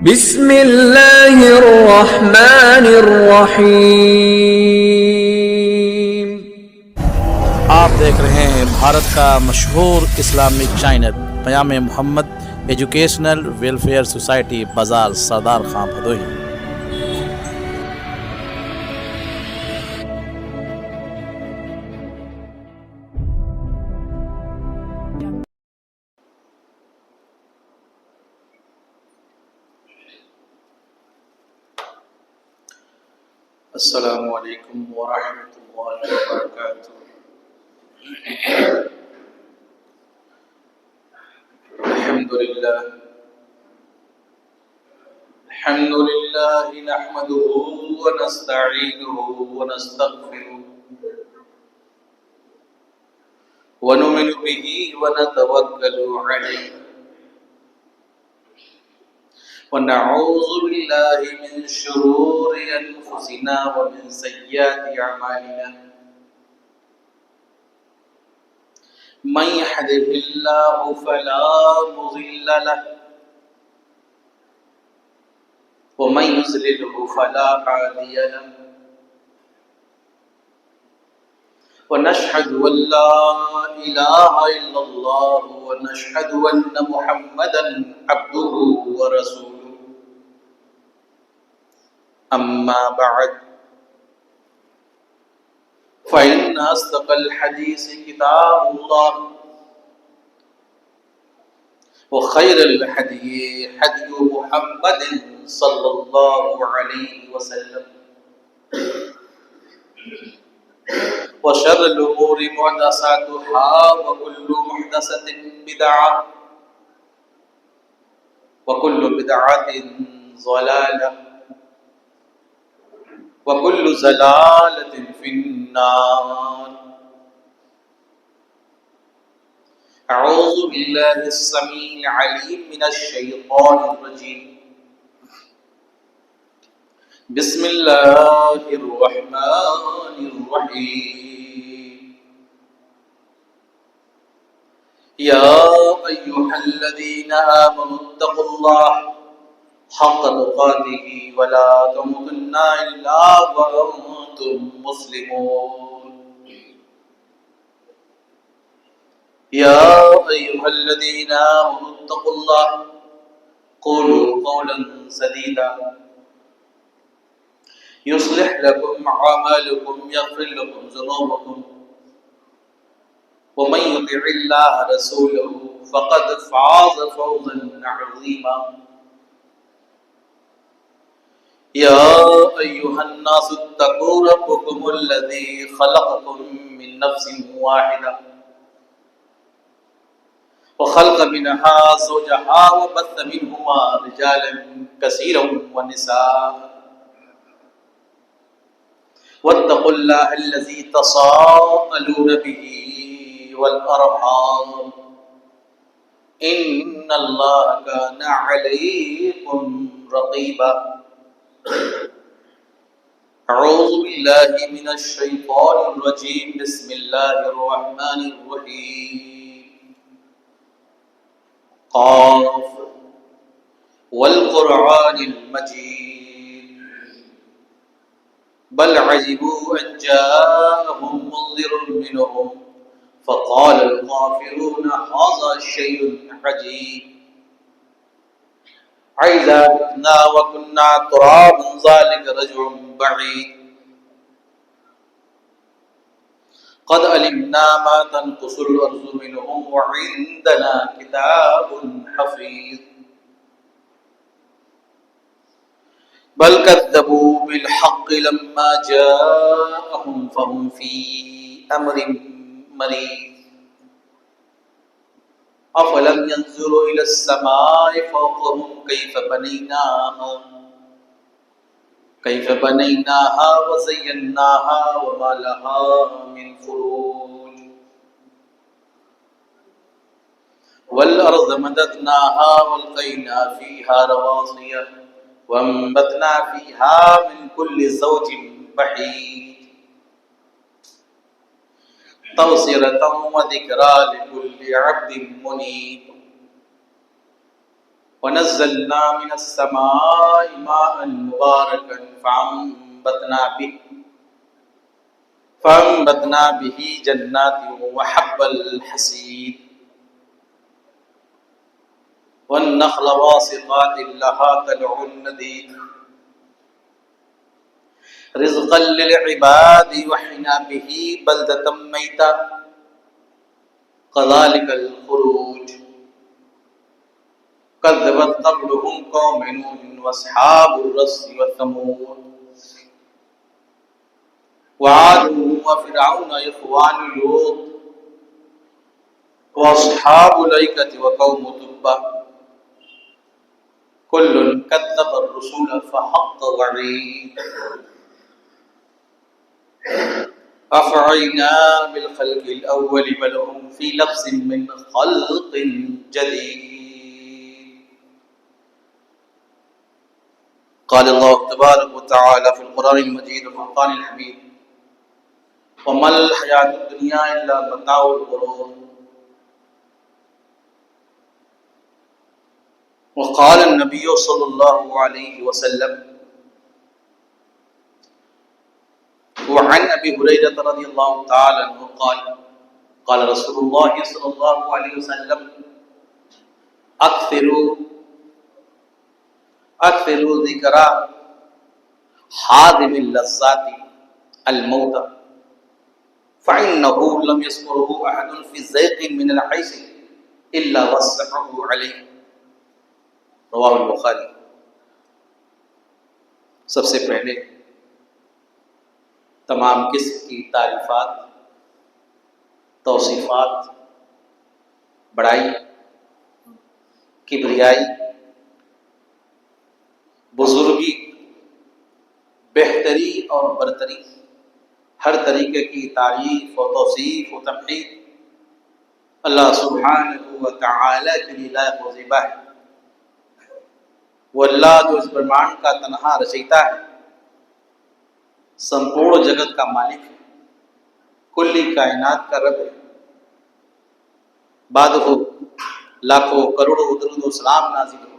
بسم اللہ الرحمن الرحیم۔ آپ دیکھ رہے ہیں بھارت کا مشہور اسلامک چینل پیام محمد ایجوکیشنل ویلفیئر سوسائٹی بازار سردار خان بھدوہی۔ السلام علیکم ورحمۃ اللہ وبرکاتہ۔ الحمد للہ نحمده ونستعینه ونستغفره ونؤمن به ونتوکل علیہ ونعوذ باللہ من شرور انفسنا ومن سیئات اعمالنا من يهده الله فلا مضل له ومن يضلل فلا هادي له ونشهد أن لا إله إلا الله ونشهد أن محمدا عبده ورسوله أما بعد فإن أصدق الحديث كتاب الله وخير الهدي هدي محمد صلى الله عليه وسلم وشر الأمور محدثاتها وكل محدثة بدعة وكل بدعة ضلالة وكل ضلالة في النار۔ أعوذ بالله السميع العليم من الشيطان الرجيم، بسم الله الرحمن الرحيم۔ يا أيها الذين آمنوا اتقوا الله حق تقاته ولا تموتن إلا وأنتم مسلمون۔ يا أيها الذين آمنوا اتقوا الله قولوا قولا سديدا يصلح لكم أعمالكم يغفر لكم ذنوبكم ومن يطع الله ورسوله فقد فاز فوزا عظيما۔ يا أيها الناس اتقوا ربكم الذي خلقكم من نفس واحدة وخلق منها زوجها وبث منهما رجالا كثيرا ونساء واتقوا الله الذي تساءلون به والأرحام إن الله كان عليكم رقيبا۔ أعوذ بالله من الشيطان الرجيم، بسم الله الرحمن الرحيم۔ قاف والقرآن المجيد بل عجبوا أن جاءهم منذر منهم فقال الكافرون هذا شيء عجيب أإذا متنا وكنا ترابا ذلك رجع بعيد قد علمنا ما تنقص الأرض منهم وعندنا كتاب حفيظ بل كذبوا بالحق لما جاءهم فهم في أمر مريض أفلم ينظروا إلى السماء فوقهم كيف بنيناها وزيناها وما لها من فروج والأرض مددناها والقينا فيها رواسي وأنبتنا فيها من كل زوج بهيج تبصرة وذكرى لكل عبد منيب ونزلنا من السماء ماء مباركا فأنبتنا به جنات وحب الحصيد والنخل باسقات لها طلع نضيد رزقا للعباد وحنا به بلدة ميتا كذلك الخروج كذبت قبلهم قوم نوح واصحاب الرس وثمود وعاد وفرعون اخوان لوط واصحاب الايكة وقوم تبع كل كذب الرسول فحق وعيد أفعينا بالخلق الأول بل هم في لبس من خلق جديد قال الله تبارك وتعالى في القرآن المجيد والفرقان الحميد وما الحياة الدنيا إلا متاع الغرور وقال النبي صلى الله عليه وسلم وعن أبي هريرة رضي الله تعالى عنه قال قال رسول الله صلى الله عليه وسلم أكثروا ذكر حادم اللذات الموت فإنه لم يذكره أحد في ضيق من العيش إلا وسعه عليه رواه البخاری۔ سب سے پہلے تمام قسم کی تعریفات، توصیفات، بڑائی، کبریائی، بزرگی، بہتری اور برتری، ہر طریقے کی تعریف و توصیف و تمجید اللہ سبحانہ و تعالی کے لیے لائق و زیبا ہے۔ وہ اللہ جو اس برہمانڈ کا تنہا رچیتا ہے، سمپورن جگت کا مالک ہے، کلی کائنات کا رب ہے۔ بعد ہو لاکھوں کروڑوں درود و سلام نازل ہو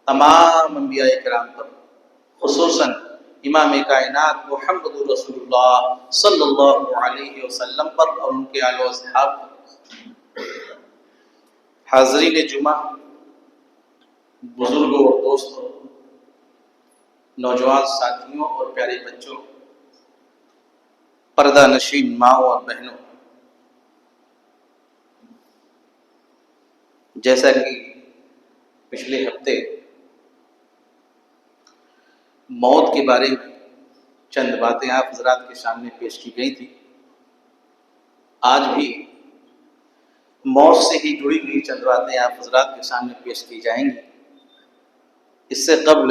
تمام انبیاء کرام پر، خصوصاً امام کائنات محمد رسول اللہ صلی اللہ علیہ وسلم پر اور ان کے آل و اصحاب پر۔ حاضرین جمعہ، بزرگوں اور دوستوں، نوجوان ساتھیوں اور پیارے بچوں، پردہ نشین ماؤں اور بہنوں، جیسا کہ پچھلے ہفتے موت کے بارے میں چند باتیں آپ حضرات کے سامنے پیش کی گئی تھی، آج بھی موت سے ہی جڑی ہوئی چند باتیں آپ حضرات کے سامنے پیش کی جائیں گی۔ اس سے قبل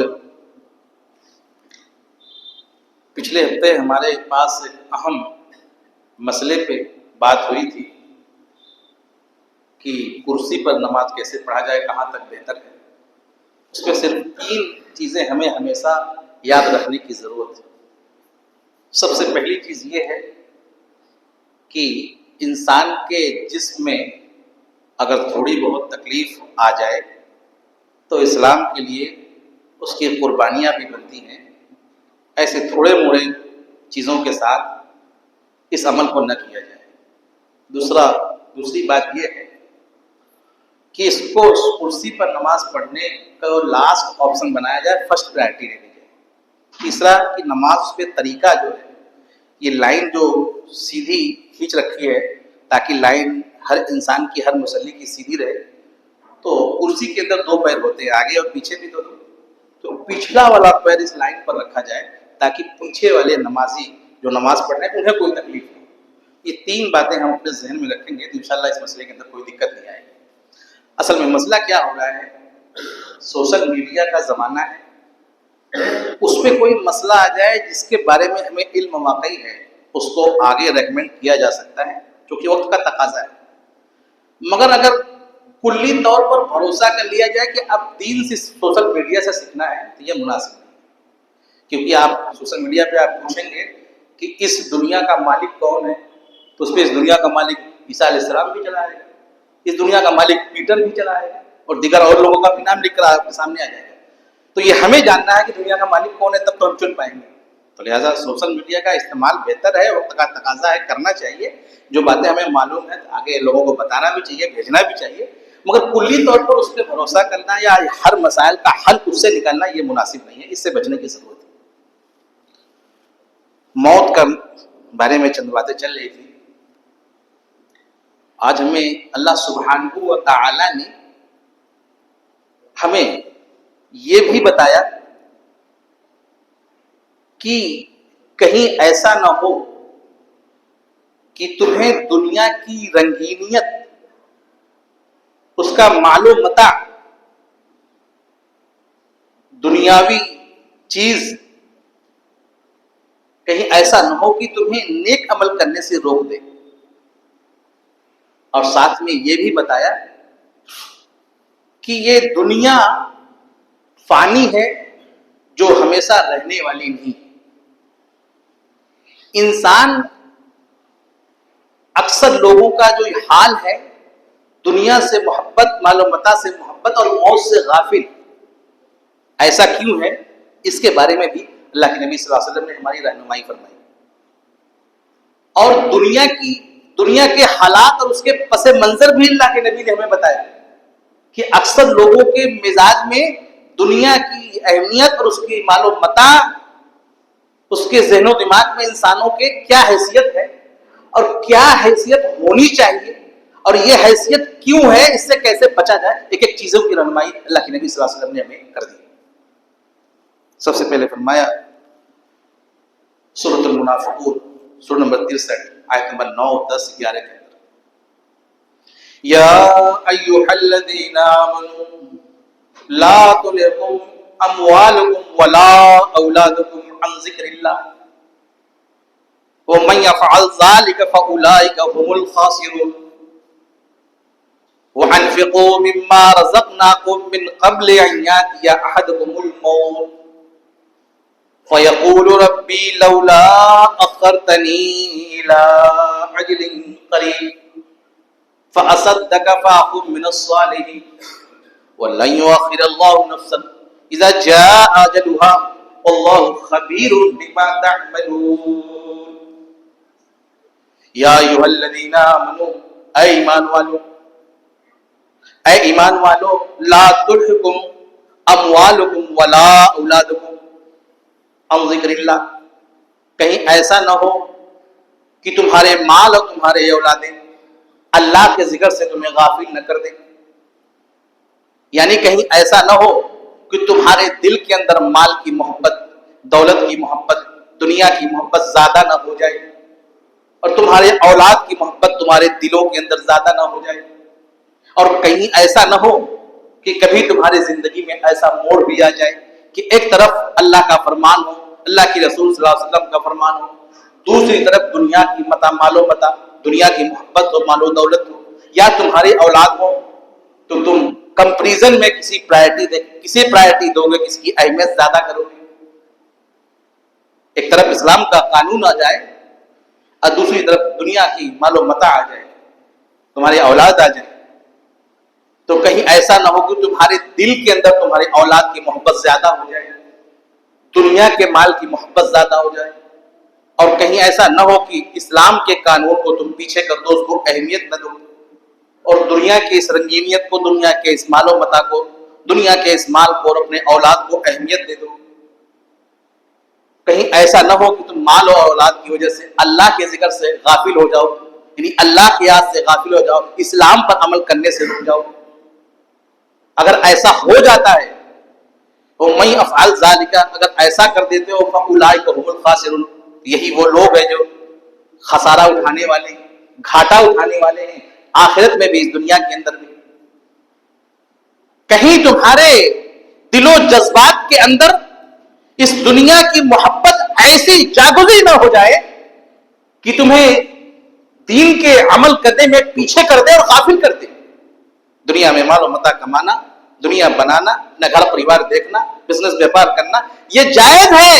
پچھلے ہفتے ہمارے پاس ایک اہم مسئلے پہ بات ہوئی تھی کہ کرسی پر نماز کیسے پڑھا جائے، کہاں تک بہتر ہے۔ اس میں صرف 3 چیزیں ہمیں ہمیشہ یاد رکھنے کی ضرورت ہے۔ سب سے پہلی چیز یہ ہے کہ انسان کے جسم میں اگر تھوڑی بہت تکلیف آ جائے تو اسلام کے لیے اس کی قربانیاں بھی بنتی ہیں۔ ایسے تھوڑے موڑے چیزوں کے ساتھ اس عمل کو نہ کیا جائے۔ دوسری بات یہ ہے کہ اس کو کرسی پر نماز پڑھنے کا لاسٹ آپشن بنایا جائے، فرسٹ پرائرٹی دے دی جائے۔ تیسرا کہ نماز پہ طریقہ جو ہے، یہ لائن جو سیدھی کھینچ رکھی ہے تاکہ لائن ہر انسان کی، ہر مصلی کی سیدھی رہے، تو کرسی کے اندر 2 پیر ہوتے ہیں، آگے اور پیچھے بھی 2، تو پچھلا والا پیر اس لائن پر رکھا جائے تاکہ پیچھے والے نمازی جو نماز پڑھ رہے ہیں انہیں کوئی تکلیف نہیں۔ یہ 3 باتیں ہم اپنے ذہن میں رکھیں گے تو انشاءاللہ اس مسئلے کے اندر کوئی دقت نہیں آئے گی۔ اصل میں مسئلہ کیا ہو رہا ہے، سوشل میڈیا کا زمانہ ہے، اس پہ کوئی مسئلہ آ جائے جس کے بارے میں ہمیں علم واقعی ہے، اس کو آگے ریکمینڈ کیا جا سکتا ہے کیونکہ وقت کا تقاضا ہے۔ مگر اگر کلی طور پر بھروسہ کر لیا جائے کہ اب دین سے سوشل میڈیا سے سیکھنا ہے تو یہ مناسب نہیں، کیونکہ آپ سوشل میڈیا پہ آپ پوچھیں گے کہ اس دنیا کا مالک کون ہے، تو اس پہ اس دنیا کا مالک عیسیٰ علیہ السلام بھی چلائے گا، اس دنیا کا مالک پیٹر بھی چلائے گا، اور دیگر اور لوگوں کا بھی نام لکھ کر آپ کے سامنے آ جائے گا. تو یہ ہمیں جاننا ہے کہ دنیا کا مالک کون ہے، تب تو ہم چن پائیں گے. تو لہٰذا سوشل میڈیا کا استعمال بہتر ہے، وقت کا تقاضا ہے، کرنا چاہیے. جو باتیں ہمیں معلوم ہیں آگے لوگوں کو بتانا بھی چاہیے، بھیجنا بھی چاہیے، مگر کلی طور پر اس پہ بھروسہ کرنا یا ہر مسائل کا حل اس سے نکالنا یہ مناسب نہیں ہے. اس سے بچنے کی ضرورت ہے. موت کا بارے میں چند باتیں چل رہی تھی. آج ہمیں اللہ سبحانہ و تعالی نے ہمیں یہ بھی بتایا کہ کہیں ایسا نہ ہو کہ تمہیں دنیا کی رنگینیت، اس کا مال و متاع، دنیاوی چیز کہیں ایسا نہ ہو کہ تمہیں نیک عمل کرنے سے روک دے. اور ساتھ میں یہ بھی بتایا کہ یہ دنیا فانی ہے جو ہمیشہ رہنے والی نہیں. انسان اکثر لوگوں کا جو حال ہے، دنیا سے محبت، مال و متاع سے محبت اور موت سے غافل. ایسا کیوں ہے؟ اس کے بارے میں بھی اللہ کے نبی صلی اللہ علیہ وسلم نے ہماری رہنمائی فرمائی. اور دنیا کے حالات اور اس کے پس منظر بھی اللہ کے نبی نے ہمیں بتایا کہ اکثر لوگوں کے مزاج میں دنیا کی اہمیت اور اس کی مال و متاع، اس کے ذہن و دماغ میں انسانوں کے کیا حیثیت ہے اور کیا حیثیت ہونی چاہیے اور یہ حیثیت کیوں ہے، اس سے کیسے بچا جائے، ایک ایک چیزوں کی رہنمائی اللہ کے نبی صلی اللہ علیہ وسلم نے ہمیں کر دی. سب سے پہلے فرمایا سورۃ المنافقون، سورہ نمبر 63 آیت نمبر 9، 10، 11 کے اندر، یا ایھا الذین آمنوا لا تلھکم اموالکم ولا اولادکم عن ذکر اللہ ومن یفعل ذلک فاولئک هم الخاسرون وانفقوا مما رزقناکم من قبل ان یأتی احدکم الموت فَيَقُولُ رَبِّي لَوْلَا أَخَّرْتَنِي إِلَىٰ أَجَلٍ قَرِيبٍ فَأَصَدَّقَ وَأَكُن مِّنَ الصَّالِحِينَ وَلَن يُؤَخِّرَ اللَّهُ نَفْسًا إِذَا جَاءَ أَجَلُهَا وَاللَّهُ خَبِيرٌ بِمَا تَعْمَلُونَ. یا ایھا الذین آمنوا، اے ایمان والو، لا تلھکم اموالکم ولا اولادکم عن ذکر اللہ، کہیں ایسا نہ ہو کہ تمہارے مال اور تمہارے اولادیں اللہ کے ذکر سے تمہیں غافل نہ کر دیں. یعنی کہیں ایسا نہ ہو کہ تمہارے دل کے اندر مال کی محبت، دولت کی محبت، دنیا کی محبت زیادہ نہ ہو جائے اور تمہارے اولاد کی محبت تمہارے دلوں کے اندر زیادہ نہ ہو جائے. اور کہیں ایسا نہ ہو کہ کبھی تمہاری زندگی میں ایسا موڑ بھی آ جائے کہ ایک طرف اللہ کا فرمان ہو، اللہ کی رسول صلی اللہ علیہ وسلم کا فرمان ہو، دوسری طرف دنیا کی متاع، مال و متاع، دنیا کی محبت اور مال و دولت ہو، یا تمہاری اولاد ہو تو تم کمپریزن میں کسی پرائرٹی دو گے، کسی کی اہمیت زیادہ کرو گے. ایک طرف اسلام کا قانون آ جائے اور دوسری طرف دنیا کی مال و متاع آ جائے، تمہاری اولاد آ جائے، تو کہیں ایسا نہ ہو کہ تمہارے دل کے اندر تمہاری اولاد کی محبت زیادہ ہو جائے، دنیا کے مال کی محبت زیادہ ہو جائے، اور کہیں ایسا نہ ہو کہ اسلام کے قانون کو تم پیچھے کر دو، اس کو اہمیت نہ دو، اور دنیا کی اس رنگینیت کو، دنیا کے اس مال و متاع کو، دنیا کے اس مال کو اور اپنے اولاد کو اہمیت دے دو. کہیں ایسا نہ ہو کہ تم مال اور اولاد کی وجہ سے اللہ کے ذکر سے غافل ہو جاؤ، یعنی اللہ کی یاد سے غافل ہو جاؤ، اسلام پر عمل کرنے سے رک جاؤ. اگر ایسا ہو جاتا ہے تو میں افعل ذالک، اگر ایسا کر دیتے ہو، فاولئک هم الخاسرون، یہی وہ لوگ ہیں جو خسارہ اٹھانے والے ہیں، گھاٹا اٹھانے والے ہیں، آخرت میں بھی اس دنیا کے اندر بھی. کہیں تمہارے دل و جذبات کے اندر اس دنیا کی محبت ایسی جاگزی نہ ہو جائے کہ تمہیں دین کے عمل کرنے میں پیچھے کر دے اور غافل کر دے. دنیا میں مال و متاع کمانا، دنیا بنانا، نہ گھر پریوار دیکھنا، بزنس بیپار کرنا، یہ جائز ہے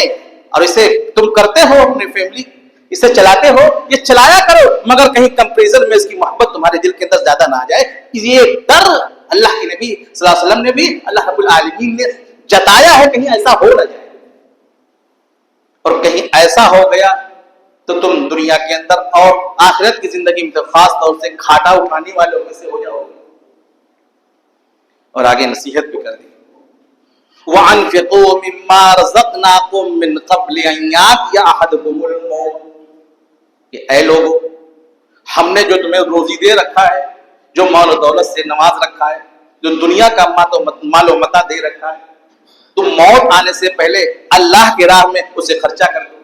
اور اسے تم کرتے ہو، اپنی فیملی اسے چلاتے ہو، یہ چلایا کرو، مگر کہیں کمپریزن میں اس کی محبت تمہارے دل کے اندر زیادہ نہ آ جائے. یہ ڈر اللہ کے نبی صلی اللہ علیہ وسلم نے بھی, اللہ رب العالمین نے جتایا ہے کہیں ایسا ہو نہ جائے, اور کہیں ایسا ہو گیا تو تم دنیا کے اندر اور آخرت کی زندگی میں خاص طور سے گھاٹا اٹھانے والوں میں سے ہو جاؤ. اور آگے نصیحت بھی کر دی, وَأَنفِقُوا مِمَّا رَزَقْنَاكُم مِّن قَبْلِ أَن يَأْتِيَ أَحَدَكُمُ الْمَوْتُ, کہ اے لوگو, ہم نے جو تمہیں روزی دے رکھا ہے, جو مال و دولت سے نواز رکھا ہے, جو دنیا کا مال و متاع دے رکھا ہے, تم موت آنے سے پہلے اللہ کی راہ میں اسے خرچہ کر دو.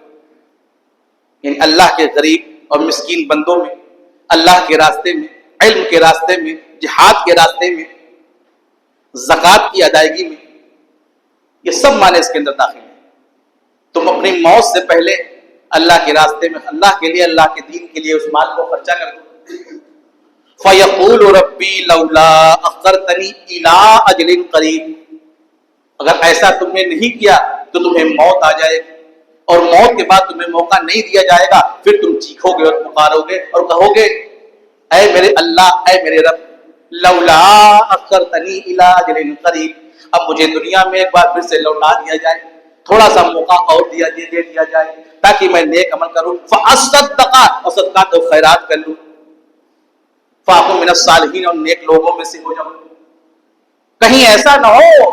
یعنی اللہ کے غریب اور مسکین بندوں میں, اللہ کے راستے میں, علم کے راستے میں, جہاد کے راستے میں, زکوٰۃ کی ادائیگی میں, یہ سب معنی اس کے اندر داخل ہیں. تم اپنی موت سے پہلے اللہ کے راستے میں, اللہ کے لیے, اللہ کے دین کے لیے اس مال کو خرچہ کر دو. فَيَقُولُ رَبِّي لَوْلَا أَخَّرْتَنِي إِلَىٰ أَجَلٍ قَرِيبٍ, اگر ایسا تم نے نہیں کیا تو تمہیں موت آ جائے گی, اور موت کے بعد تمہیں موقع نہیں دیا جائے گا, پھر تم چیخو گے اور پکارو گے اور کہو گے اے میرے اللہ, اے میرے رب, لولا اخرتنی الی اجل قریب, اب مجھے دنیا میں ایک بار پھر سے لوٹا دیا جائے, تھوڑا سا موقع اور دے دیا جائے تاکہ میں نیک عمل کروں, فاصدق, اور صدقات و خیرات کر لوں, فاکن من الصالحین, اور نیک لوگوں میں سے ہو جاؤں. کہیں ایسا نہ ہو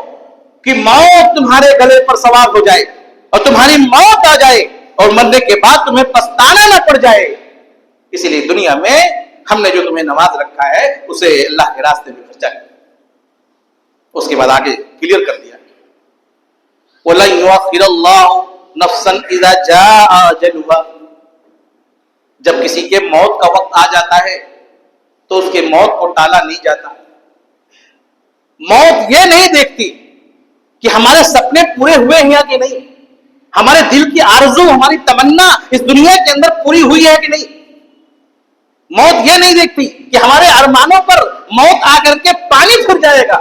کہ موت تمہارے گلے پر سوار ہو جائے اور تمہاری موت آ جائے اور مرنے کے بعد تمہیں پچھتانا نہ پڑ جائے. اسی لیے دنیا میں ہم نے جو تمہیں نواز رکھا ہے اسے اللہ کے راستے میں خرچہ کرو. اس کے بعد آگے کلیئر کر دیا, وَلَن يُؤَخِّرَ اللَّهُ نَفْسًا إِذَا جَاءَ أَجَلُهَا, جب کسی کے موت کا وقت آ جاتا ہے تو اس کے موت کو ٹالا نہیں جاتا. موت یہ نہیں دیکھتی کہ ہمارے سپنے پورے ہوئے ہیں یا کہ نہیں, ہمارے دل کی آرزو, ہماری تمنا اس دنیا کے اندر پوری ہوئی ہے کہ نہیں. موت یہ نہیں دیکھتی کہ ہمارے ارمانوں پر موت آ کر کے پانی پھر جائے گا.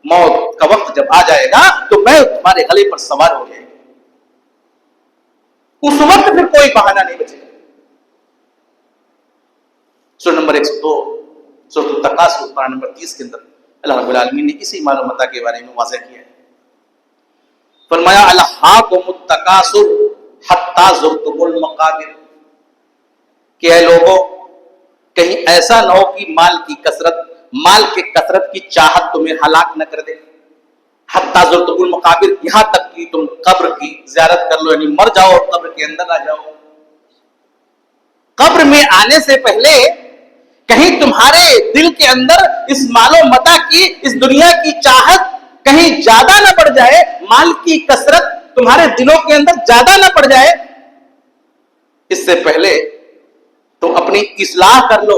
موت کا وقت جب آ جائے گا تو میں تمہارے گلے پر سوار ہو جائے گا, اس وقت پھر کوئی بہانہ نہیں بچے گا. سورہ نمبر 102 سورۃ التکاثر پارہ نمبر 30 کے اندر اللہ رب العالمین نے اسی مال و متاع کے بارے میں واضح کیا ہے. فرمایا الہاکم التکاثر حتی زرتم المقابر, کہ اے لوگوں, کہیں ایسا نہ ہو کہ مال کے کثرت کی چاہت تمہیں ہلاک نہ کر دے. حتی زرتم المقابر, یہاں تک کہ تم قبر کی زیارت کر لو, یعنی مر جاؤ اور قبر کے اندر آ جاؤ. قبر میں آنے سے پہلے کہیں تمہارے دل کے اندر اس مال و متاع کی, اس دنیا کی چاہت کہیں زیادہ نہ پڑ جائے, مال کی کثرت تمہارے دلوں کے اندر زیادہ نہ پڑ جائے. اس سے پہلے تم اپنی اصلاح کر لو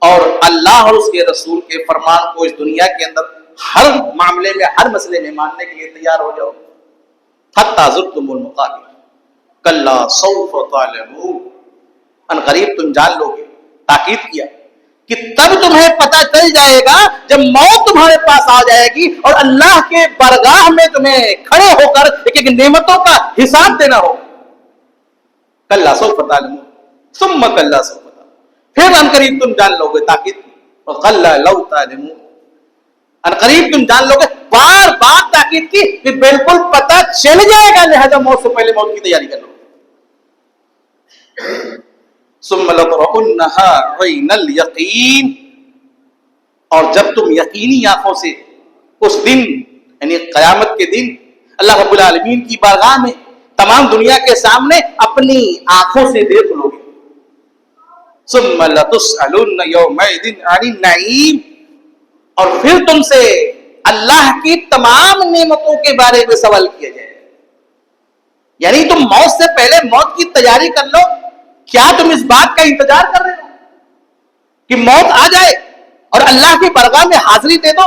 اور اللہ اور اس کے رسول کے فرمان کو اس دنیا کے اندر ہر معاملے میں, ہر مسئلے میں ماننے کے لیے تیار ہو جاؤ. حتی زرتم المقابر کلا سوف تعلمون, ان قریب تم جان لو گے. تاکید کیا کہ تب تمہیں پتہ چل جائے گا جب موت تمہارے پاس آ جائے گی اور اللہ کے بارگاہ میں تمہیں کھڑے ہو کر ایک نعمتوں کا حساب دینا ہوگا. کلا سوف تعلمون ثم کلا سوف تعلمون, پھر ان قریب تم جان لو گے. تاکید اور کلا لو تعلمون, ان قریب تم جان لو گے. بار بار تاکید کی کہ بالکل پتہ چل جائے گا, لہذا موت سے پہلے موت کی تیاری کر لو. ثم لترونها عین الیقین, اور جب تم یقینی آنکھوں سے اس دن یعنی قیامت کے دن اللہ رب العالمین کی بارگاہ میں تمام دنیا کے سامنے اپنی آنکھوں سے دیکھ لو گے. ثم لتسألن یومئذ عن النعیم, اور پھر تم سے اللہ کی تمام نعمتوں کے بارے میں سوال کیا جائے گا. یعنی تم موت سے پہلے موت کی تیاری کر لو. کیا تم اس بات کا انتظار کر رہے ہو کہ موت آ جائے اور اللہ کی بارگاہ میں حاضری دے دو؟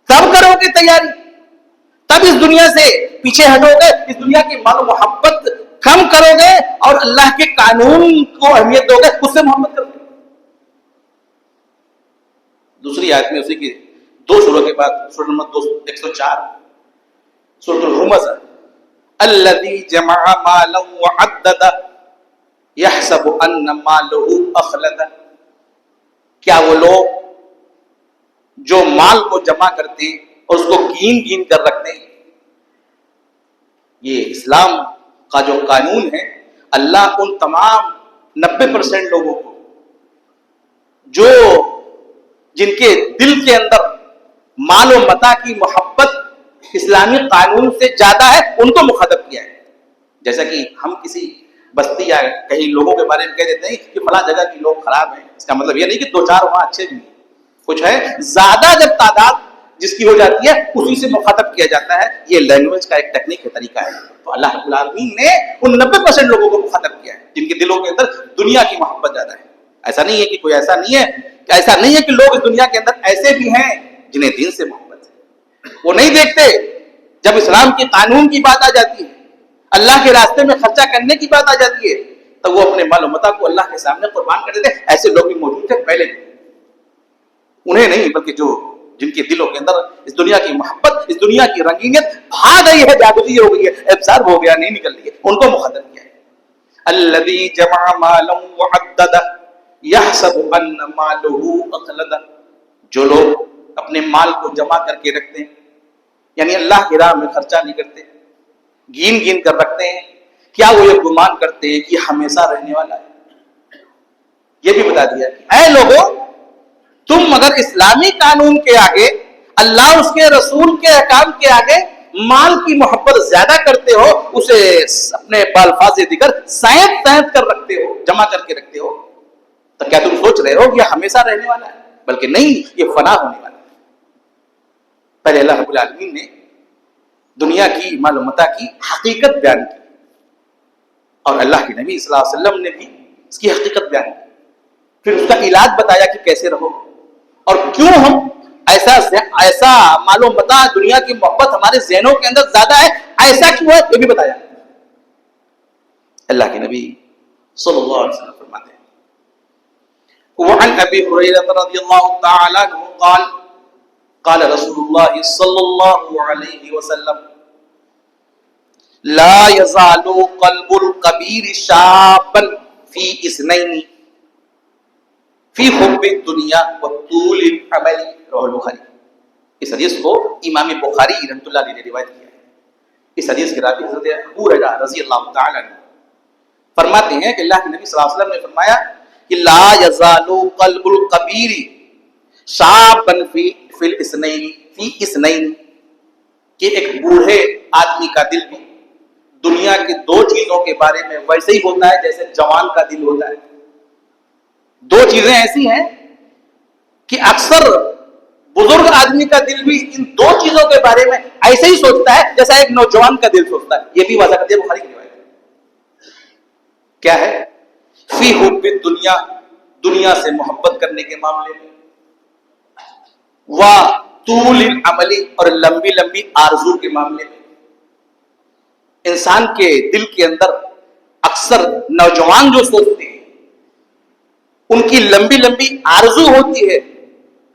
تب کرو گے تیاری, تب اس دنیا سے پیچھے ہٹو گے, اس دنیا کی مال و محبت کم کرو گے اور اللہ کے قانون کو اہمیت دو گے, اس سے محبت کرو گے. دوسری آیت میں اسی کی 2 سوروں کے بعد سورہ نمبر 104 سورۃ الہمزہ, الذی جمع مالا وعدد یحسب ان مالہ اخلد, کیا وہ لوگ جو مال کو جمع کرتے اور اس کو گین گین کر رکھتے ہیں. یہ اسلام کا جو قانون ہے، اللہ ان تمام 90% لوگوں کو جو جن کے دل کے اندر مال و متاع کی محبت اسلامی قانون سے زیادہ ہے، ان کو مخاطب کیا ہے. جیسا کہ ہم کسی بستی یا کئی لوگوں کے بارے میں کہہ دیتے ہیں کہ فلاں جگہ کے لوگ خراب ہیں، اس کا مطلب یہ نہیں کہ 2-4 وہاں اچھے بھی ہیں. کچھ ہے زیادہ جب تعداد جس کی ہو جاتی ہے اسی سے مخاطب کیا جاتا ہے. یہ لینگویج کا ایک ٹیکنیک ہے، طریقہ ہے. تو اللہ رب العالمین نے ان 90% لوگوں کو مخاطب کیا ہے جن کے دلوں کے اندر دنیا کی محبت زیادہ ہے. ایسا نہیں ہے کہ کوئی ایسا نہیں ہے کہ ایسا نہیں ہے کہ لوگ اس دنیا کے اندر ایسے بھی ہیں جنہیں دین سے محبت ہے. وہ نہیں دیکھتے جب اسلام کے قانون کی بات آ جاتی ہے، اللہ کے راستے میں خرچہ کرنے کی بات آ جاتی ہے، تو وہ اپنے مال و متاع کو اللہ کے سامنے قربان کر دیتے. ایسے لوگ بھی موجود تھے پہلے، انہیں نہیں بلکہ جن کے دلوں کے اندر اس دنیا کی محبت، اس دنیا کی رنگینیت بھا گئی ہے، جاگزی ہو گئی ہے، ابصار ہو گیا، نہیں نکل رہی ہے، ان کو مخاطب کیا ہے. الذی جمع مالا وعددہ یحسب ان مالہ اخلدہ. جو لوگ اپنے مال کو جمع کر کے رکھتے ہیں، یعنی اللہ کی راہ میں خرچہ نہیں کرتے، گین گین کر رکھتے ہیں، کیا وہ یہ گمان کرتے ہیں کہ ہمیشہ رہنے والا ہے؟ یہ بھی بتا دیا کہ اے لوگوں، تم اگر اسلامی قانون کے آگے، اللہ اس کے رسول کے احکام کے آگے مال کی محبت زیادہ کرتے ہو، اسے اپنے بالفاظ دیگر سینت کر رکھتے ہو، جمع کر کے رکھتے ہو، تو کیا تم سوچ رہے ہو کہ یہ ہمیشہ رہنے والا ہے؟ بلکہ نہیں، یہ فنا ہونے والا ہے. پہلے اللہ رب العالمین نے دنیا کی مال و متاع کی حقیقت بیان کی، اور اللہ کے نبی صلی اللہ علیہ وسلم نے بھی اس کی حقیقت بیان کی. پھر اس کا علاج بتایا کہ کیسے رہو، اور کیوں ہم ایسا مال و متاع، دنیا کی محبت ہمارے ذہنوں کے اندر زیادہ ہے، ایسا کیوں ہے یہ بھی بتایا. اللہ کے نبی صلی اللہ علیہ وسلم فرماتے ہیں وعن ابی ہریرہ رضی اللہ تعالی عنہ قال قال رسول اللہ صلی اللہ علیہ وسلم لا يزال قلب الكبير شابا في اثنين فی حب الدنیا وطول العمل. رواه البخاری. اس حدیث کو امام بخاری رحمۃ اللہ علیہ نے روایت کیا ہے. اس حدیث کے راوی حضرت ابو ہریرہ رضی اللہ تعالی عنہ فرماتے ہیں کہ اللہ کے نبی صلی اللہ علیہ وسلم نے فرمایا کہ لا یزال قلب الکبیر شابا فی اثنین، کہ ایک بوڑھے آدمی کا دل بھی دنیا کی 2 چیزوں کے بارے میں ویسے ہی ہوتا ہے جیسے جوان کا دل ہوتا ہے. 2 چیزیں ایسی ہیں کہ اکثر بزرگ آدمی کا دل بھی ان 2 چیزوں کے بارے میں ایسے ہی سوچتا ہے جیسا ایک نوجوان کا دل سوچتا ہے. یہ بھی واضح کرتی ہے بخاری کی روایت. کیا ہے؟ فی حب الدنیا، دنیا سے محبت کرنے کے معاملے میں، وطول العمل، اور لمبی لمبی آرزو کے معاملے میں. انسان کے دل کے اندر اکثر نوجوان جو سوچتے ہیں ان کی لمبی لمبی آرزو ہوتی ہے،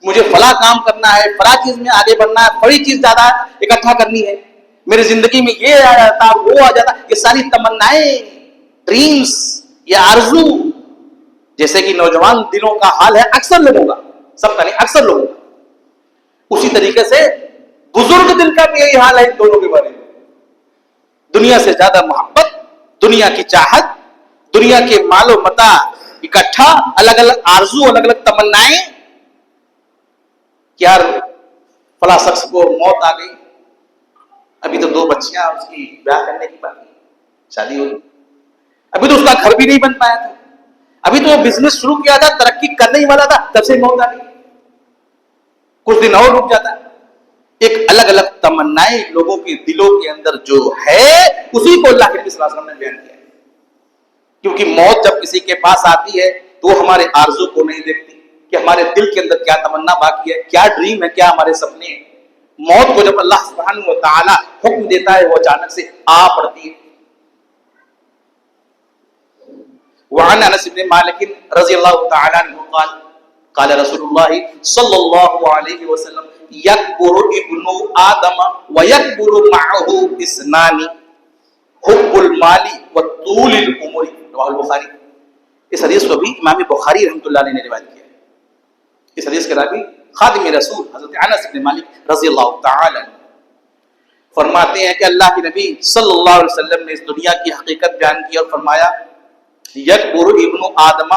مجھے فلاں کام کرنا ہے، فلاں چیز میں آگے بڑھنا ہے، بڑی چیز زیادہ اکٹھا کرنی ہے، میری زندگی میں یہ آ جاتا وہ آ جاتا. یہ ساری تمنائیں، ڈریمز، یہ آرزو، جیسے کہ نوجوان دلوں کا حال ہے اکثر لوگوں کا، سب کا نہیں، اکثر لوگوں کا، اسی طریقے سے بزرگ دل کا بھی یہی حال ہے ان دونوں کے بارے میں. دنیا سے زیادہ محبت، دنیا کی چاہت، دنیا کے مال و متاع اکٹھا، الگ الگ آرزو، الگ الگ تمنائیں. یار فلاں شخص کو موت آ گئی، ابھی تو 2 بچیاں اس کی بیاہ کرنے کی باقی، شادی ہوئی، ابھی تو اس کا گھر بھی نہیں بن پایا تھا، ابھی تو وہ بزنس شروع کیا تھا، ترقی کرنے ہی والا تھا، تب سے موت آ گئی، کچھ دن اور رک جاتا. ایک الگ الگ تمنائیں لوگوں کے دلوں کے اندر جو ہے، اسی کو اللہ کے نبی صلی اللہ علیہ وسلم نے بیان کیا ہے. کیونکہ موت جب کسی کے پاس آتی ہے تو وہ ہمارے آرزو کو نہیں دیکھتی کہ ہمارے دل کے اندر کیا تمنا باقی ہے، کیا ڈریم ہے، کیا ہمارے سپنے ہیں. موت کو جب اللہ سبحانہ و تعالی حکم دیتا ہے وہ اچانک سے آ پڑتی ہے. وعن انس بن مالک رضی اللہ تعالی عنہ قال قال رسول اللہ صلی اللہ علیہ وسلم یکبر ابن آدم ویکبر معه اثنان حب المال وطول العمر. رواه البخاری. اس حدیث کو بھی امام بخاری رحمۃ اللہ علیہ نے روایت کیا ہے. اس حدیث کے راوی خادم رسول حضرت انس بن مالک رضی اللہ تعالی عنہ فرماتے ہیں کہ اللہ کے نبی صلی اللہ علیہ وسلم نے اس دنیا کی حقیقت بیان کی اور فرمایا یکبر ابن آدم،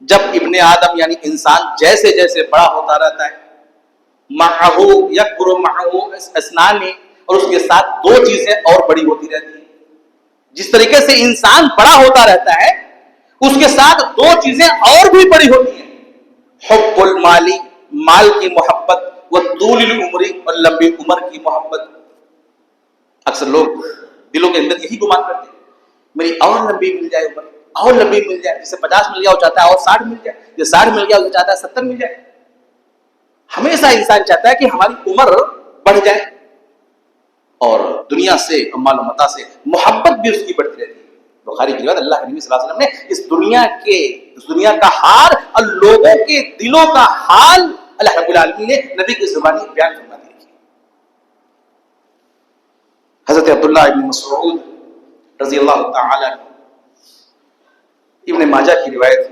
جب ابن آدم یعنی انسان جیسے جیسے بڑا ہوتا رہتا ہے، معہو یکبر معہو اسنان، اور اس کے ساتھ دو چیزیں اور بڑی ہوتی رہتی ہیں. جس طریقے سے انسان بڑا ہوتا رہتا ہے اس کے ساتھ دو چیزیں اور بھی بڑی ہوتی ہیں، حب المالی، مال کی محبت، وطول العمر، اور لمبی عمر کی محبت. اکثر لوگ دلوں کے اندر یہی گمان کرتے ہیں میری اور لمبی مل جائے عمر، اور لمبی مل جائے، جسے 50 مل گیا وہ چاہتا ہے اور 60 مل جائے، جسے 60 مل گیا وہ چاہتا ہے 70 مل جائے. ہمیشہ انسان چاہتا ہے کہ ہماری عمر بڑھ جائے اور دنیا سے مال و متاع سے محبت بھی اس کی بڑھتی رہتی ہے. بخاری کی روایت اللہ کے نبی صلی اللہ علیہ وسلم نے اس دنیا کا حال اور لوگوں کے دلوں کا حال اللہ رب العالمین نے نبی کی زبانی بیان فرما دی. حضرت عبداللہ ابن مسعود رضی اللہ تعالی عنہ ابن ماجہ کی روایت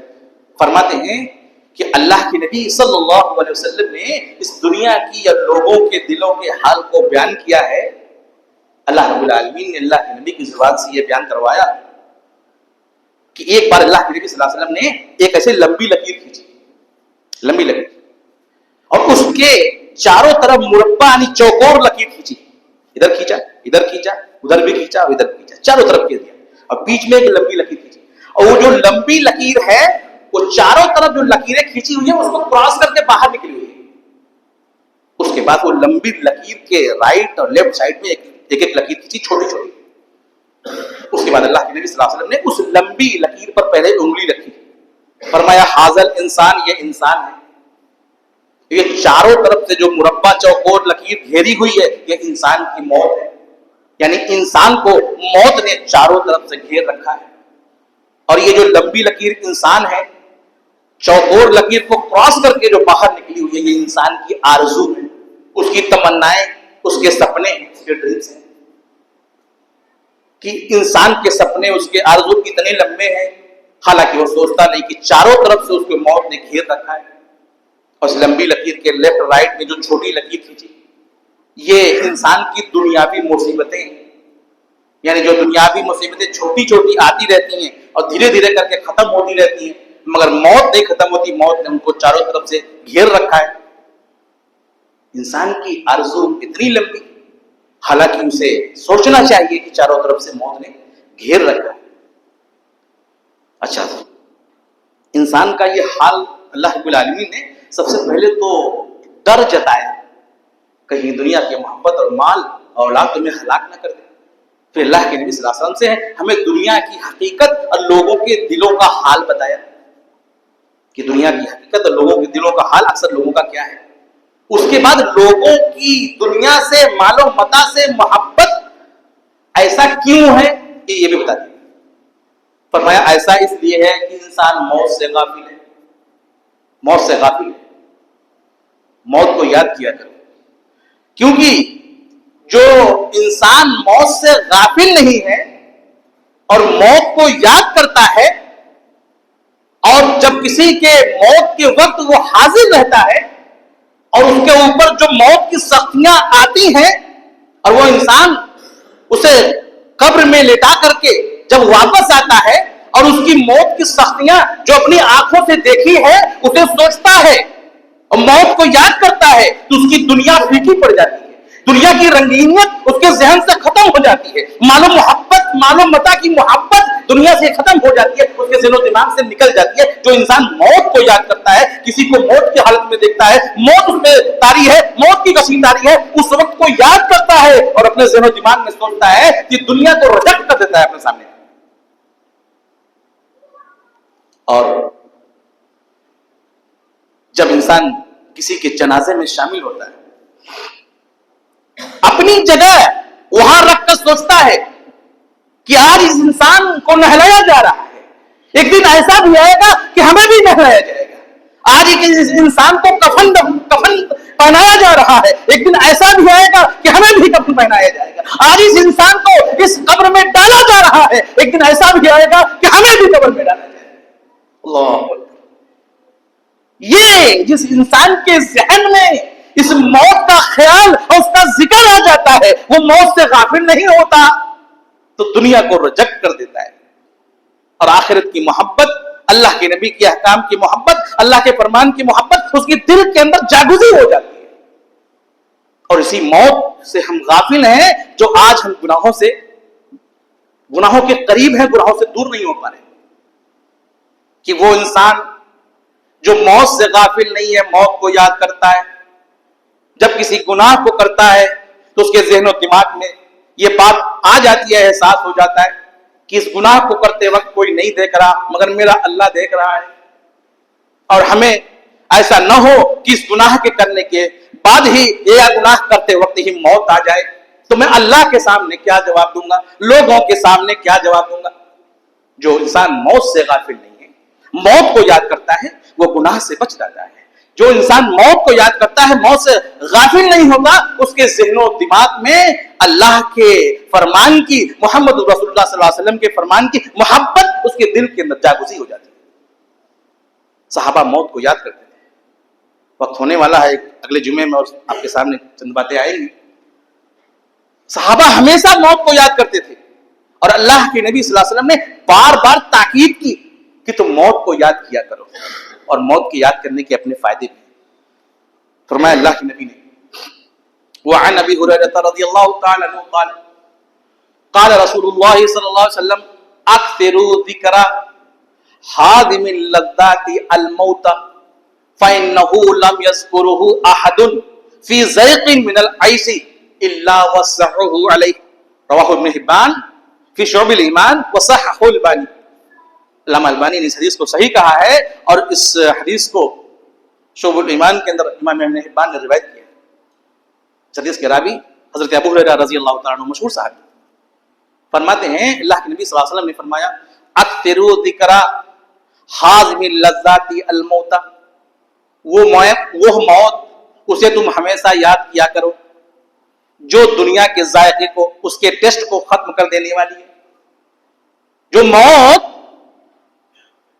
فرماتے ہیں کہ اللہ کے نبی صلی اللہ علیہ وسلم نے اس دنیا کی یا لوگوں کے دلوں کے حال کو بیان کیا ہے. اللہ رب العالمین نے اللہ کے نبی کی زبان سے یہ بیان کروایا کہ ایک بار اللہ کے نبی صلی اللہ علیہ وسلم نے ایک ایسے لمبی لکیر کھینچی، لمبی لکیر، اور اس کے چاروں طرف مربع یعنی چوکور لکیر کھینچی، ادھر کھینچا ادھر کھینچا ادھر بھی کھینچا اور ادھر کھینچا، چاروں طرف کھینچ دیا اور بیچ میں ایک لمبی لکیر کھینچی. اور وہ جو لمبی لکیر ہے وہ چاروں طرف جو لکیریں کھینچی ہوئی ہیں اس کو کراس کر کے باہر نکلی ہوئی ہے. اس کے بعد وہ لمبی لکیر کے رائٹ اور لیفٹ سائڈ میں ایک ایک لکیر کھینچی چھوٹی چھوٹی. اس کے بعد اللہ کے نبی صلی اللہ علیہ وسلم نے اس لمبی لکیر پر پہلے انگلی رکھی، فرمایا حاضل انسان، یہ انسان ہے. یہ چاروں طرف سے جو مربع چوکور لکیر گھیری ہوئی ہے یہ انسان کی موت ہے، یعنی انسان کو موت نے چاروں طرف سے گھیر رکھا ہے. اور یہ جو لمبی لکیر انسان ہے، چوکور لکیر کو کراس کر کے جو باہر نکلی ہوئی ہے یہ انسان کی آرزو ہے، اس کی تمنائیں، اس کے سپنے، اس کے ڈریمز ہیں. کہ انسان کے سپنے، اس کے آرزو کتنے لمبے ہیں، حالانکہ وہ سوچتا نہیں کہ چاروں طرف سے اس کو موت نے گھیر رکھا ہے. اور اس لمبی لکیر کے لیفٹ رائٹ میں جو چھوٹی لکیر کھینچی یہ انسان کی دنیاوی مصیبتیں ہیں. یعنی جو دنیاوی مصیبتیں چھوٹی چھوٹی آتی رہتی ہیں اور دھیرے دھیرے کر کے ختم ہوتی رہتی ہیں، مگر موت نہیں ختم ہوتی، موت نے ان کو چاروں طرف سے گھیر رکھا ہے. انسان کی آرزو اتنی لمبی، حالانکہ اسے سوچنا چاہیے کہ چاروں طرف سے موت نے گھیر رکھا ہے. اچھا، انسان کا یہ حال اللہ رب العالمین نے سب سے پہلے تو ڈر جتایا کہیں دنیا کی محبت اور مال اور اولاد تمہیں ہلاک نہ کر دے. پھر اللہ کے نبی صلی اللہ علیہ وسلم سے ہمیں دنیا کی حقیقت اور لوگوں کے دلوں کا حال بتایا کہ دنیا کی حقیقت اور لوگوں کے دلوں کا حال اکثر لوگوں کا کیا ہے. اس کے بعد لوگوں کی دنیا سے مال و متاع سے محبت ایسا کیوں ہے یہ بھی بتا دیا. فرمایا ایسا اس لیے ہے کہ انسان موت سے غافل ہے، موت سے غافل ہے. موت کو یاد کیا کرو، کیونکہ جو انسان موت سے غافل نہیں ہے اور موت کو یاد کرتا ہے، اور جب کسی کے موت کے وقت وہ حاضر رہتا ہے اور اس کے اوپر جو موت کی سختیاں آتی ہیں اور وہ انسان اسے قبر میں لٹا کر کے جب واپس آتا ہے اور اس کی موت کی سختیاں جو اپنی آنکھوں سے دیکھی ہے اسے سوچتا ہے اور موت کو یاد کرتا ہے تو اس کی دنیا پھیکی پڑ جاتی ہے، دنیا کی رنگینیت اس کے ذہن سے ختم ہو جاتی ہے، مال و متاع کی محبت دنیا سے ختم ہو جاتی ہے، اس کے ذہن و دماغ سے نکل جاتی ہے. جو انسان موت کو یاد کرتا ہے، کسی کو موت کی حالت میں دیکھتا ہے، موت اس پہ طاری ہے، موت کی کشید طاری ہے، اس وقت کو یاد کرتا ہے اور اپنے ذہن و دماغ میں سوچتا ہے کہ دنیا کو ریجیکٹ کر دیتا ہے اپنے سامنے. اور جب انسان کسی کے جنازے میں شامل ہوتا ہے اپنی جگہ وہاں رکھ کر سوچتا ہے کہ آج اس انسان کو نہلایا جا رہا ہے، ایک دن ایسا بھی آئے گا کہ ہمیں بھی نہلایا جائے گا. آج اس انسان کو کفن پہنایا جا رہا ہے، ایک دن ایسا بھی آئے گا کہ ہمیں بھی کفن پہنایا جائے گا. آج اس انسان کو اس قبر میں ڈالا جا رہا ہے، ایک دن ایسا بھی آئے گا کہ ہمیں بھی قبر میں ڈالا جائے گا. اللہ یہ جس انسان کے ذہن میں اس موت کا خیال اور اس کا ذکر آ جاتا ہے وہ موت سے غافل نہیں ہوتا تو دنیا کو ریجیکٹ کر دیتا ہے، اور آخرت کی محبت، اللہ کے نبی کے احکام کی محبت، اللہ کے فرمان کی محبت اس کی دل کے اندر جاگزی ہو جاتی ہے۔ اور اسی موت سے ہم غافل ہیں جو آج ہم گناہوں کے قریب ہیں، گناہوں سے دور نہیں ہو پا رہے، کہ وہ انسان جو موت سے غافل نہیں ہے موت کو یاد کرتا ہے، جب کسی گناہ کو کرتا ہے تو اس کے ذہن و دماغ میں یہ بات آ جاتی ہے، احساس ہو جاتا ہے کہ اس گناہ کو کرتے وقت کوئی نہیں دیکھ رہا مگر میرا اللہ دیکھ رہا ہے، اور ہمیں ایسا نہ ہو کہ اس گناہ کے کرنے کے بعد ہی یا گناہ کرتے وقت ہی موت آ جائے تو میں اللہ کے سامنے کیا جواب دوں گا، لوگوں کے سامنے کیا جواب دوں گا۔ جو انسان موت سے غافل نہیں ہے، موت کو یاد کرتا ہے، وہ گناہ سے بچ جاتا ہے۔ جو انسان موت کو یاد کرتا ہے، موت سے غافل نہیں ہوگا، اس کے ذہن و دماغ میں اللہ کے فرمان کی، محمد رسول اللہ صلی اللہ علیہ وسلم کے فرمان کی محبت اس کے دل کے اندر جاگزی ہو جاتی ہے۔ صحابہ موت کو یاد کرتے تھے۔ وقت ہونے والا ہے اگلے جمعے میں اور آپ کے سامنے چند باتیں آئیں گی۔ صحابہ ہمیشہ موت کو یاد کرتے تھے، اور اللہ کے نبی صلی اللہ علیہ وسلم نے بار بار تاکید کی کہ تم موت کو یاد کیا کرو، اور موت کی یاد کرنے کے اپنے فائدے بھی۔ فرمایا اللہ کے نبی نے، وعن ابی ہریرہ رضی اللہ تعالی عنہ قال قال رسول اللہ صلی اللہ علیہ وسلم اکثروا ذکر حادم اللذات الموت فإنه لم يذكره احد في ضيق من العيش الا وسعه عليه، رواہ ابن حبان فی شعب الایمان وصححہ البانی۔ علامہ البانی نے اس حدیث کو صحیح کہا ہے، اور اس حدیث کو شعب الایمان کے اندر امام ابن حبان نے روایت کیا ہے۔ اس حدیث کے راوی حضرت ابو ہریرہ رضی اللہ تعالیٰ عنہ مشہور صحابی فرماتے ہیں اللہ کے نبی صلی اللہ علیہ وسلم نے فرمایا اکثروا ذکر حازم اللذات الموت، وہ موت اسے تم ہمیشہ یاد کیا کرو جو دنیا کے ذائقے کو، اس کے ٹیسٹ کو ختم کر دینے والی ہے۔ جو موت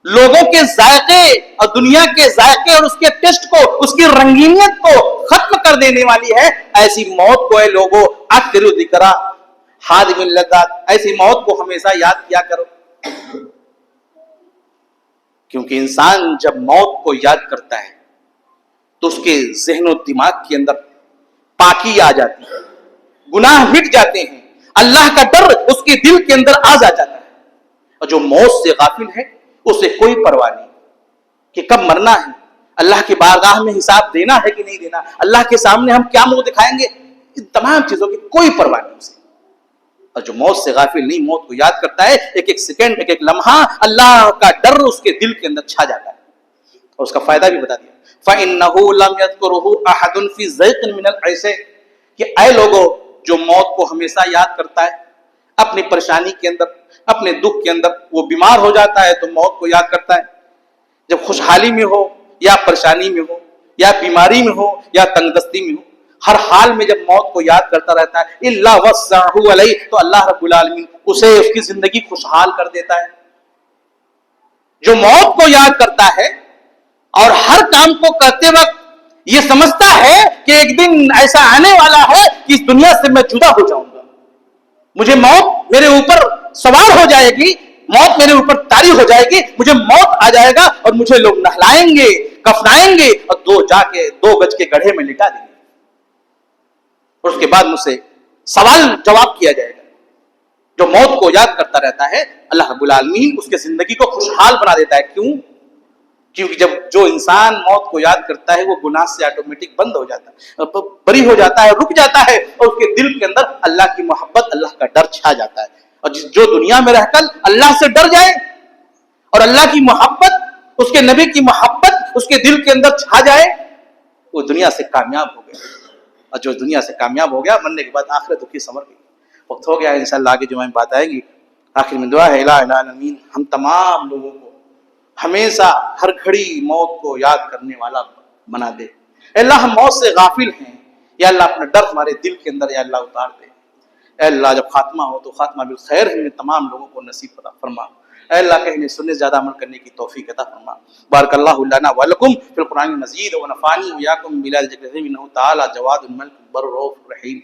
لوگوں کے ذائقے اور دنیا کے ذائقے اور اس کے ٹیسٹ کو، اس کی رنگینیت کو ختم کر دینے والی ہے، ایسی موت کو اے لوگوں اکثروا ذکر حادم اللذات، ایسی موت کو ہمیشہ یاد کیا کرو۔ کیونکہ انسان جب موت کو یاد کرتا ہے تو اس کے ذہن و دماغ کے اندر پاکی آ جاتی ہے، گناہ مٹ جاتے ہیں، اللہ کا ڈر اس کے دل کے اندر آ جاتا ہے۔ اور جو موت سے غافل ہے اسے کوئی پرواہ نہیں کہ کب مرنا ہے، اللہ کی بارگاہ میں حساب دینا ہے کہ نہیں دینا، اللہ کے سامنے ہم کیا منہ دکھائیں گے، ان تمام چیزوں کی کوئی پرواہ نہیں اسے۔ اور جو موت سے غافل نہیں، موت کو یاد کرتا ہے، ایک ایک سیکنڈ، ایک ایک لمحہ اللہ کا ڈر اس کے دل کے اندر چھا جاتا ہے۔ اور اس کا فائدہ بھی بتا دیا، فَإِنَّهُ لَمْ يَذْكُرُهُ أَحَدٌ فِي ضَيْقٍ مِنَ الْعَيْشِ، کہ اے لوگوں جو موت کو ہمیشہ یاد کرتا ہے اپنی پریشانی کے اندر، اپنے دکھ کے اندر، وہ بیمار ہو جاتا ہے تو موت کو یاد کرتا ہے، جب خوشحالی میں ہو یا پریشانی میں ہو یا بیماری میں ہو یا تنگ دستی میں ہو، ہر حال میں جب موت کو یاد کرتا رہتا ہے الا وسعہ علیہ، تو اللہ رب العالمین اسے اس کی زندگی خوشحال کر دیتا ہے۔ جو موت کو یاد کرتا ہے اور ہر کام کو کرتے وقت یہ سمجھتا ہے کہ ایک دن ایسا آنے والا ہے کہ اس دنیا سے میں جدا ہو جاؤں گا، مجھے موت میرے اوپر سوار ہو جائے گی، موت میرے اوپر طاری ہو جائے گی، مجھے موت آ جائے گا اور مجھے لوگ نہلائیں گے، کفنائیں گے اور دو گج کے گڑھے میں لٹا دیں گے، اور اس کے بعد مجھ سے سوال جواب کیا جائے گا۔ جو موت کو یاد کرتا رہتا ہے اللہ رب العالمین اس کے زندگی کو خوشحال بنا دیتا ہے۔ کیوں؟ کیونکہ جب جو انسان موت کو یاد کرتا ہے وہ گناہ سے آٹومیٹک بند ہو جاتا ہے، بری ہو جاتا ہے، رک جاتا ہے، اور اس کے دل کے اندر اللہ کی محبت، اللہ کا ڈر چھا جاتا ہے۔ اور جو دنیا میں رہ کر اللہ سے ڈر جائے اور اللہ کی محبت، اس کے نبی کی محبت اس کے دل کے اندر چھا جائے، وہ دنیا سے کامیاب ہو گیا۔ اور جو دنیا سے کامیاب ہو گیا، مرنے کے بعد آخرت کی سمر گئی۔ وقت ہو گیا ہے، انشاءاللہ آگے جو ہمیں بات آئے گی۔ آخر میں دعا ہے الہ العالمین ہم تمام لوگوں کو ہمیشہ ہر گھڑی موت کو یاد کرنے والا بنا دے۔ اے اللہ ہم موت سے غافل ہیں، یا اللہ اپنا ڈر ہمارے دل کے اندر یا اللہ اتار دے۔ اے اللہ جب خاتمہ ہو تو خاتمہ بالخیر ہمیں تمام لوگوں کو نصیب فرما۔ اے اللہ کہنے سننے زیادہ عمل کرنے کی توفیق عطا فرما. بارک اللہ لنا ولکم فی القرآن المجید ونفعنی وإیاکم بلا ذکر انہ تعالی جواد الملک بر رؤوف رحیم.